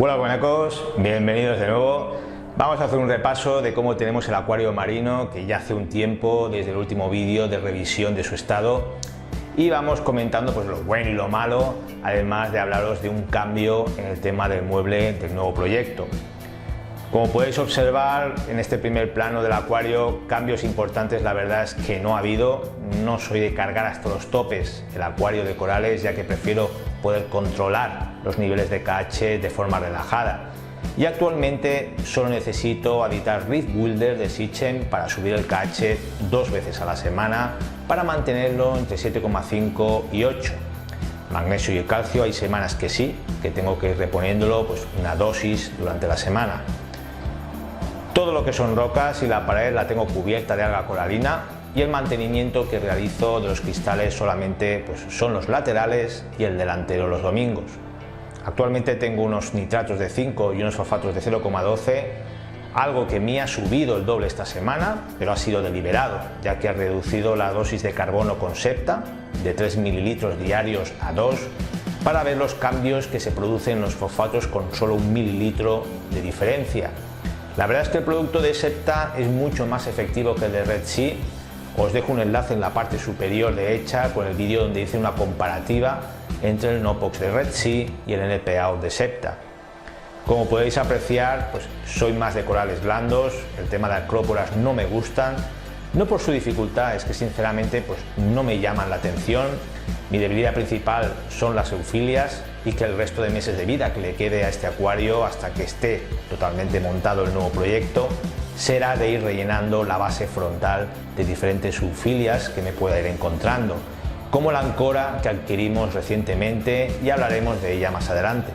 Hola guanacos, bienvenidos de nuevo. Vamos a hacer un repaso de cómo tenemos el acuario marino, que ya hace un tiempo desde el último vídeo de revisión de su estado, y vamos comentando pues lo bueno y lo malo, además de hablaros de un cambio en el tema del mueble del nuevo proyecto. Como podéis observar en este primer plano del acuario, cambios importantes la verdad es que no ha habido. No soy de cargar hasta los topes el acuario de corales, ya que prefiero poder controlar los niveles de KH de forma relajada. Y actualmente solo necesito aditar Reef Builder de Sitchem para subir el KH 2 veces a la semana para mantenerlo entre 7,5 y 8. Magnesio y el calcio hay semanas que sí, que tengo que ir reponiéndolo pues una dosis durante la semana. Todo lo que son rocas y la pared la tengo cubierta de alga coralina, y el mantenimiento que realizo de los cristales solamente pues son los laterales y el delantero los domingos. Actualmente tengo unos nitratos de 5 y unos fosfatos de 0,12, algo que me ha subido el doble esta semana, pero ha sido deliberado, ya que ha reducido la dosis de carbono con septa de 3 mililitros diarios a 2, para ver los cambios que se producen en los fosfatos con solo 1 mililitro de diferencia. La verdad es que el producto de septa es mucho más efectivo que el de Red Sea. Os dejo un enlace en la parte superior derecha con el vídeo donde hice una comparativa entre el Nopox de Red Sea y el NPA de septa. Como podéis apreciar, pues soy más de corales blandos, el tema de acróporas no me gustan, no por su dificultad, es que sinceramente pues no me llaman la atención. Mi debilidad principal son las eufilias, y que el resto de meses de vida que le quede a este acuario hasta que esté totalmente montado el nuevo proyecto será de ir rellenando la base frontal de diferentes eufilias que me pueda ir encontrando, como la ancora que adquirimos recientemente, y hablaremos de ella más adelante.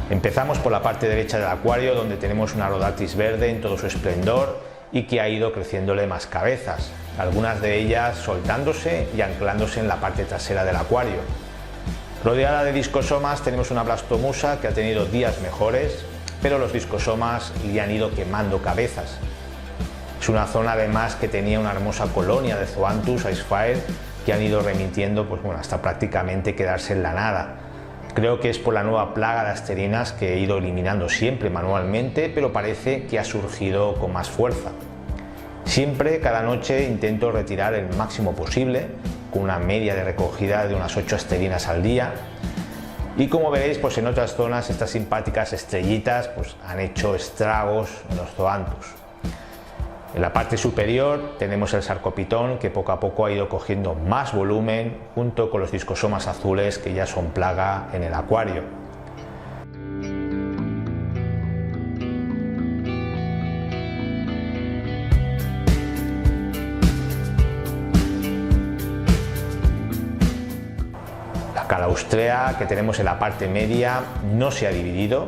Empezamos por la parte derecha del acuario, donde tenemos una Rhodactis verde en todo su esplendor y que ha ido creciéndole más cabezas, algunas de ellas soltándose y anclándose en la parte trasera del acuario. Rodeada de discosomas tenemos una Blastomusa que ha tenido días mejores, pero los discosomas le han ido quemando cabezas. Es una zona además que tenía una hermosa colonia de Zoanthus Icefire que han ido remitiendo pues, bueno, hasta prácticamente quedarse en la nada. Creo que es por la nueva plaga de asterinas que he ido eliminando siempre manualmente, pero parece que ha surgido con más fuerza. Siempre, cada noche, intento retirar el máximo posible, con una media de recogida de unas 8 asterinas al día. Y como veréis, pues en otras zonas estas simpáticas estrellitas pues han hecho estragos en los Zoanthus. En la parte superior tenemos el Sarcopitón, que poco a poco ha ido cogiendo más volumen, junto con los discosomas azules que ya son plaga en el acuario. La Calaustrea que tenemos en la parte media no se ha dividido,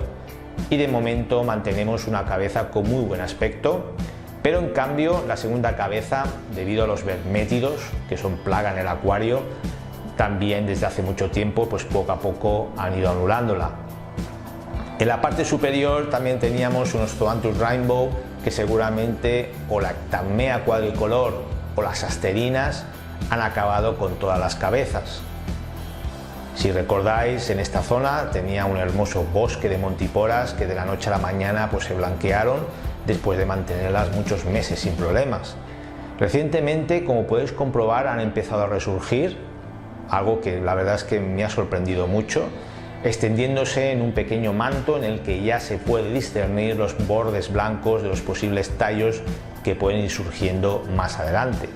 y de momento mantenemos una cabeza con muy buen aspecto, pero en cambio la segunda cabeza, debido a los vermétidos que son plaga en el acuario, también desde hace mucho tiempo pues poco a poco han ido anulándola. En la parte superior también teníamos unos Zoanthus Rainbow que seguramente o la Ectammea cuadricolor o las asterinas han acabado con todas las cabezas. Si recordáis, en esta zona tenía un hermoso bosque de montiporas que de la noche a la mañana pues se blanquearon después de mantenerlas muchos meses sin problemas. Recientemente, como podéis comprobar, han empezado a resurgir, algo que la verdad es que me ha sorprendido mucho, extendiéndose en un pequeño manto en el que ya se puede discernir los bordes blancos de los posibles tallos que pueden ir surgiendo más adelante.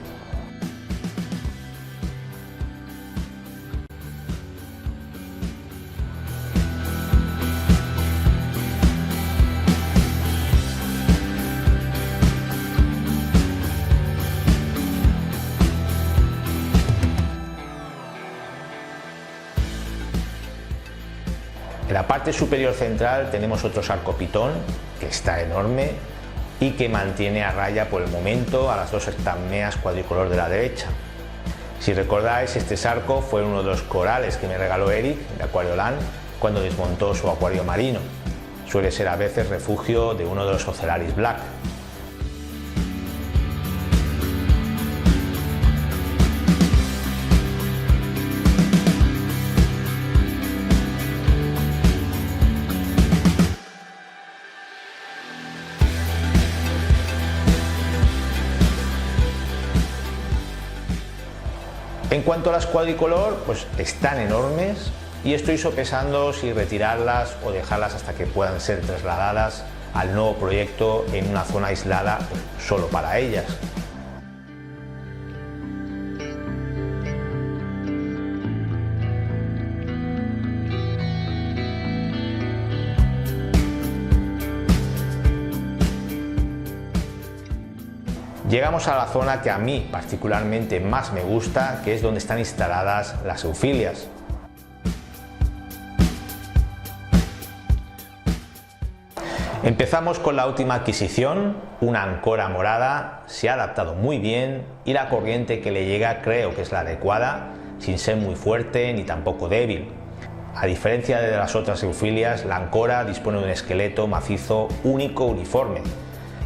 En la parte superior central tenemos otro Sarcopitón que está enorme y que mantiene a raya por el momento a las 2 Ectammeas cuadricolor de la derecha. Si recordáis, este sarco fue uno de los corales que me regaló Eric de Aquarioland cuando desmontó su acuario marino. Suele ser a veces refugio de uno de los Ocellaris Black. En cuanto a las cuadricolor, pues están enormes y estoy sopesando si retirarlas o dejarlas hasta que puedan ser trasladadas al nuevo proyecto en una zona aislada pues, solo para ellas. Llegamos a la zona que a mí particularmente más me gusta, que es donde están instaladas las eufilias. Empezamos con la última adquisición, una ancora morada, se ha adaptado muy bien y la corriente que le llega creo que es la adecuada, sin ser muy fuerte ni tampoco débil. A diferencia de las otras eufilias, la ancora dispone de un esqueleto macizo único uniforme.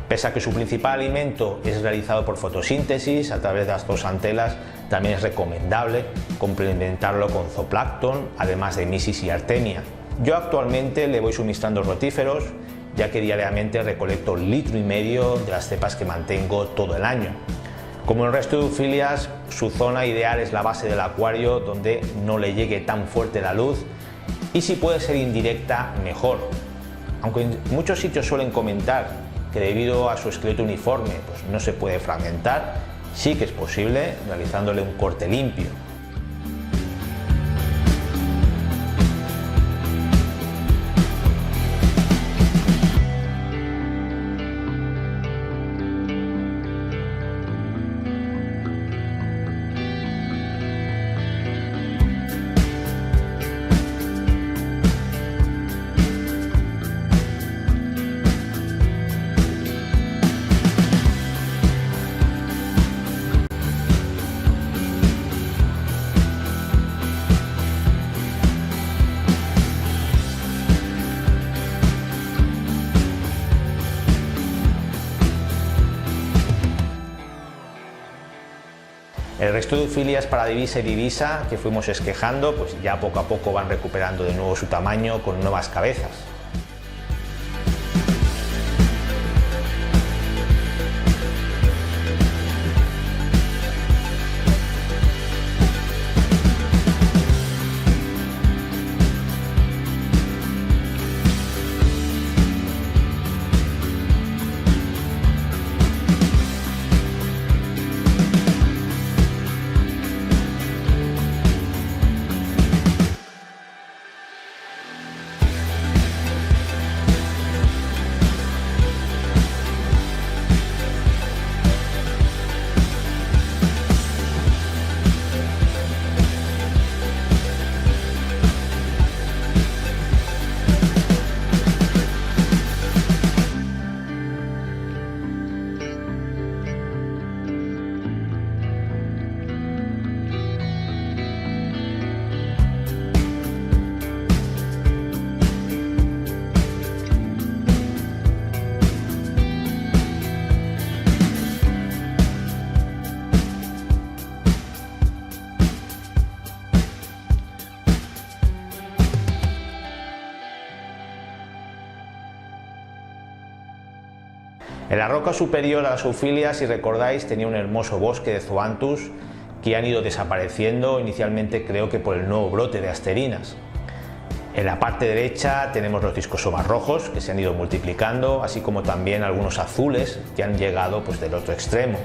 Pese a que su principal alimento es realizado por fotosíntesis a través de las zooxantelas, también es recomendable complementarlo con zooplancton, además de misis y artemia. Yo actualmente le voy suministrando rotíferos, ya que diariamente recolecto 1,5 litros de las cepas que mantengo todo el año. Como el resto de eufilias, su zona ideal es la base del acuario, donde no le llegue tan fuerte la luz y si puede ser indirecta, mejor. Aunque en muchos sitios suelen comentar que debido a su esqueleto uniforme pues no se puede fragmentar, sí que es posible realizándole un corte limpio. El resto de eufilias para divisa y divisa que fuimos esquejando, pues ya poco a poco van recuperando de nuevo su tamaño con nuevas cabezas. En la roca superior a las eufilias, si recordáis, tenía un hermoso bosque de zoanthus que han ido desapareciendo, inicialmente creo que por el nuevo brote de asterinas. En la parte derecha tenemos los discosomas rojos que se han ido multiplicando, así como también algunos azules que han llegado pues, del otro extremo.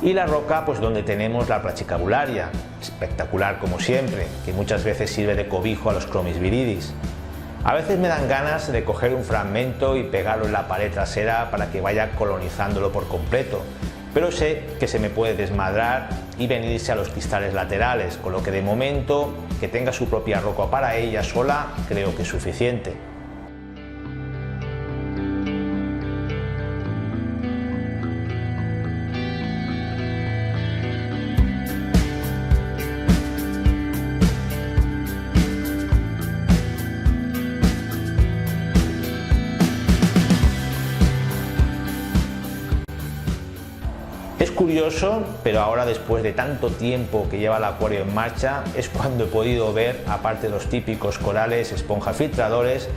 Y la roca pues donde tenemos la Brachicabularia, espectacular como siempre, que muchas veces sirve de cobijo a los Chromis viridis. A veces me dan ganas de coger un fragmento y pegarlo en la pared trasera para que vaya colonizándolo por completo, pero sé que se me puede desmadrar y venirse a los cristales laterales, con lo que de momento que tenga su propia roca para ella sola creo que es suficiente. Es curioso, pero ahora, después de tanto tiempo que lleva el acuario en marcha, es cuando he podido ver, aparte de los típicos corales, esponjas filtradores,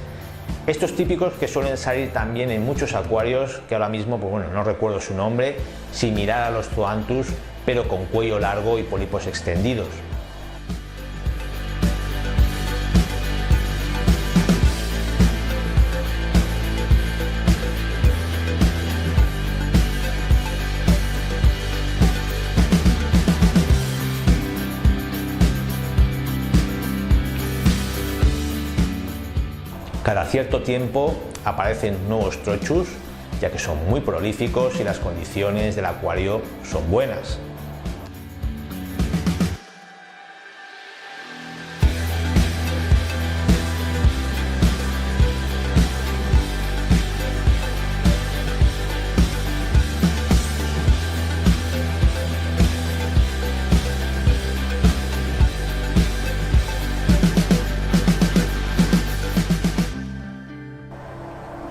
estos típicos que suelen salir también en muchos acuarios, que ahora mismo, pues bueno, no recuerdo su nombre, similar a los zoanthus, pero con cuello largo y pólipos extendidos. Cada cierto tiempo aparecen nuevos trochus, ya que son muy prolíficos y las condiciones del acuario son buenas.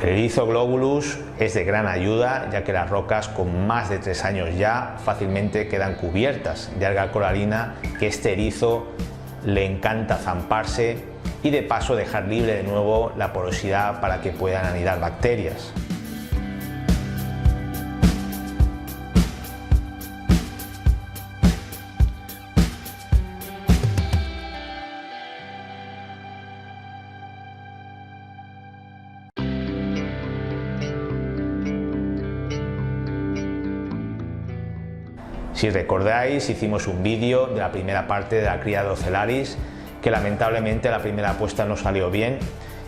El erizo globulus es de gran ayuda, ya que las rocas con más de 3 años ya fácilmente quedan cubiertas de alga coralina, que este erizo le encanta zamparse y de paso dejar libre de nuevo la porosidad para que puedan anidar bacterias. Si recordáis, hicimos un vídeo de la primera parte de la cría de Ocellaris, que lamentablemente la primera puesta no salió bien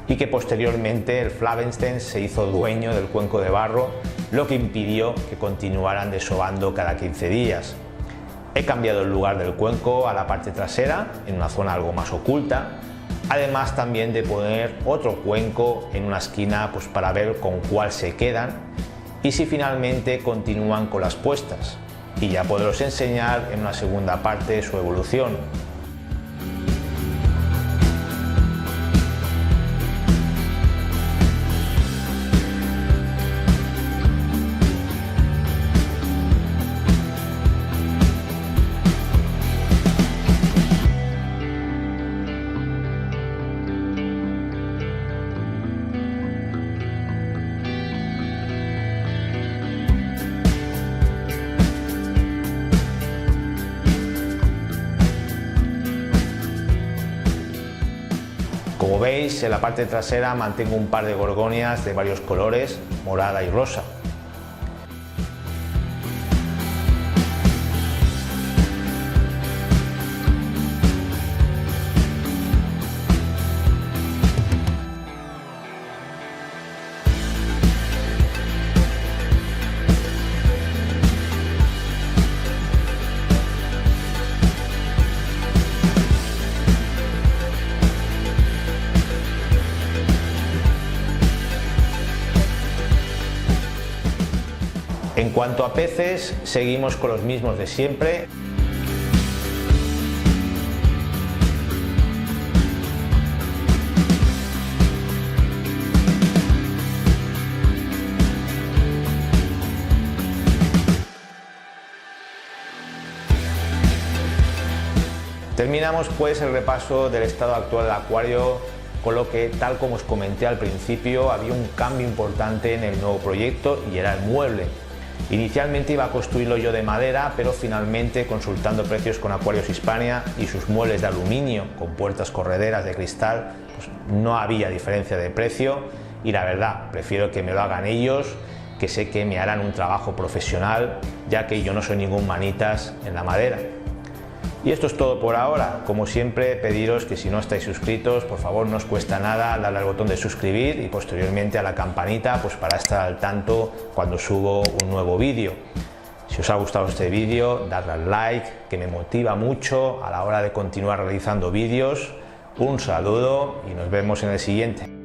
y que posteriormente el Flavenstein se hizo dueño del cuenco de barro, lo que impidió que continuaran desovando cada 15 días. He cambiado el lugar del cuenco a la parte trasera, en una zona algo más oculta, además también de poner otro cuenco en una esquina, pues para ver con cuál se quedan y si finalmente continúan con las puestas, y ya poderos enseñar en una segunda parte su evolución. Como veis, en la parte trasera mantengo un par de gorgonias de varios colores, morada y rosa. En cuanto a peces, seguimos con los mismos de siempre. Terminamos pues el repaso del estado actual del acuario, con lo que, tal como os comenté al principio, había un cambio importante en el nuevo proyecto y era el mueble. Inicialmente iba a construirlo yo de madera, pero finalmente, consultando precios con Acuarios Hispania y sus muebles de aluminio con puertas correderas de cristal, pues no había diferencia de precio y la verdad prefiero que me lo hagan ellos, que sé que me harán un trabajo profesional, ya que yo no soy ningún manitas en la madera. Y esto es todo por ahora. Como siempre, pediros que si no estáis suscritos, por favor, no os cuesta nada darle al botón de suscribir y posteriormente a la campanita, pues para estar al tanto cuando subo un nuevo vídeo. Si os ha gustado este vídeo, dadle al like, que me motiva mucho a la hora de continuar realizando vídeos. Un saludo y nos vemos en el siguiente.